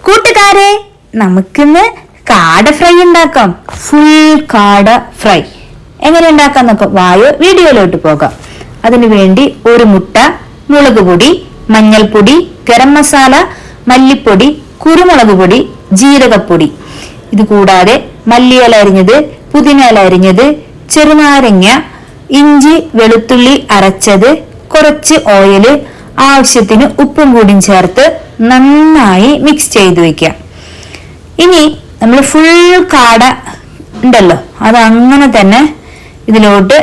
കൂട്ടുകാരെ, നമുക്കിന്ന് കാട ഫ്രൈ ഉണ്ടാക്കാം. ഫുൾ കാട ഫ്രൈ എങ്ങനെ ഉണ്ടാക്കാം നോക്കാം. വായോ വീഡിയോയിലോട്ട് പോകാം. അതിനു വേണ്ടി ഒരു മുട്ട, മുളക് പൊടി, മഞ്ഞൾപ്പൊടി, ഗരം മസാല, മല്ലിപ്പൊടി, കുരുമുളക് പൊടി, ജീരകപ്പൊടി, ഇത് കൂടാതെ മല്ലിയില അരിഞ്ഞത്, പുതിന അരിഞ്ഞത്, ചെറുനാരങ്ങ, ഇഞ്ചി വെളുത്തുള്ളി അരച്ചത്, കുറച്ച് ഓയില്, ആവശ്യത്തിന് ഉപ്പും കൂടിയും ചേർത്ത് നന്നായി മിക്സ് ചെയ്ത് വെക്കാം. ഇനി നമ്മൾ ഫുൾ കാട ഉണ്ടല്ലോ, അത് അങ്ങനെ തന്നെ ഇതിലോട്ട്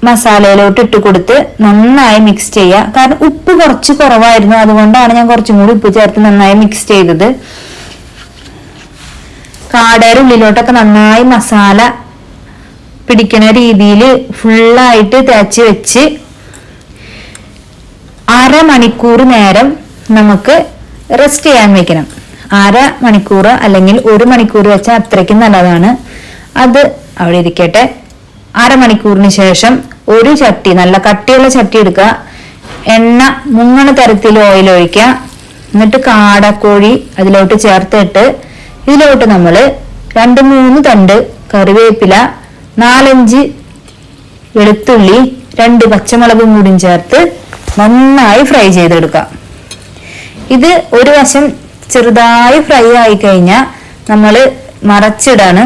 മസാലയിലോട്ട് ഇട്ട് കൊടുത്ത് നന്നായി മിക്സ് ചെയ്യുക. കാരണം ഉപ്പ് കുറച്ച് കുറവായിരുന്നു, അതുകൊണ്ടാണ് ഞാൻ കുറച്ചും കൂടി ഉപ്പ് ചേർത്ത് നന്നായി മിക്സ് ചെയ്തത്. കാടയുടെ ഉള്ളിലോട്ടൊക്കെ നന്നായി മസാല പിടിക്കുന്ന രീതിയിൽ ഫുള്ളായിട്ട് തേച്ച് വെച്ച് അരമണിക്കൂർ നേരം നമുക്ക് റെസ്റ്റ് ചെയ്യാൻ വെക്കണം. അരമണിക്കൂർ അല്ലെങ്കിൽ 1 മണിക്കൂർ വെച്ചാൽ അത്രയ്ക്കും നല്ലതാണ്. അത് അവിടെ ഇരിക്കട്ടെ. അരമണിക്കൂറിന് ശേഷം ഒരു ചട്ടി, നല്ല കട്ടിയുള്ള ചട്ടി എടുക്കുക, എണ്ണ മുങ്ങണ തരത്തിൽ ഓയിൽ ഒഴിക്കുക. എന്നിട്ട് കാടക്കോഴി അതിലോട്ട് ചേർത്തിട്ട് ഇതിലോട്ട് നമ്മൾ 2-3 തണ്ട് കറിവേപ്പില, 4-5 വെളുത്തുള്ളി, 2 പച്ചമുളകും കൂടിയും ചേർത്ത് നന്നായി ഫ്രൈ ചെയ്തെടുക്കാം. ഇത് ഒരു വശം ചെറുതായി ഫ്രൈ ആയി കഴിഞ്ഞാൽ നമ്മൾ മറച്ചിടാണ്.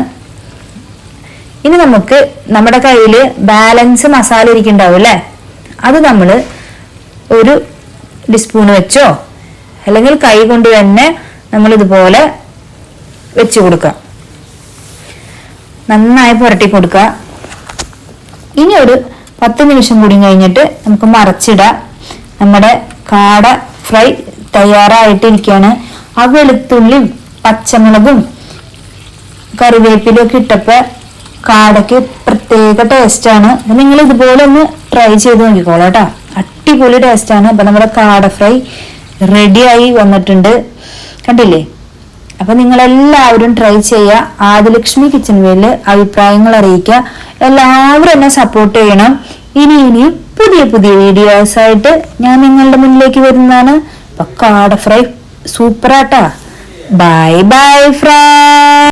ഇനി നമുക്ക് നമ്മുടെ കയ്യില് ബാലൻസ് മസാല ഇരിക്കുന്നുണ്ടാവും അല്ലെ, അത് നമ്മൾ ഒരു ടീസ്പൂൺ വെച്ചോ അല്ലെങ്കിൽ കൈ കൊണ്ട് തന്നെ നമ്മൾ ഇതുപോലെ വെച്ച് കൊടുക്കാം. നന്നായി പുരട്ടി കൊടുക്കുക. ഇനി ഒരു 10 നിമിഷം കൂടി കഴിഞ്ഞിട്ട് നമുക്ക് മറച്ചിടാം. നമ്മുടെ കാട ഫ്രൈ തയ്യാറായിട്ടിരിക്കുകയാണ്. ആ വെളുത്തുള്ളിയും പച്ചമുളകും കറിവേപ്പിലും ഒക്കെ ഇട്ടപ്പോ കാടയ്ക്ക് പ്രത്യേക ടേസ്റ്റാണ്. നിങ്ങൾ ഇതുപോലെ ഒന്ന് ട്രൈ ചെയ്ത് നോക്കിക്കോളാം കേട്ടോ, അടിപൊളി ടേസ്റ്റാണ്. അപ്പൊ നമ്മുടെ കാട ഫ്രൈ റെഡിയായി വന്നിട്ടുണ്ട്, കണ്ടില്ലേ? അപ്പൊ നിങ്ങളെല്ലാവരും ട്രൈ ചെയ്യുക. ആദിലക്ഷ്മി കിച്ചൺ വേൾഡ് അഭിപ്രായങ്ങൾ അറിയിക്കുക. എല്ലാവരും എന്നെ സപ്പോർട്ട് ചെയ്യണം. ഇനിയും പുതിയ പുതിയ വീഡിയോസ് ആയിട്ട് ഞാൻ നിങ്ങളുടെ മുന്നിലേക്ക് വരുന്നതാണ്. അപ്പൊ കാട ഫ്രൈ സൂപ്പറാട്ടാ. Bye bye friends.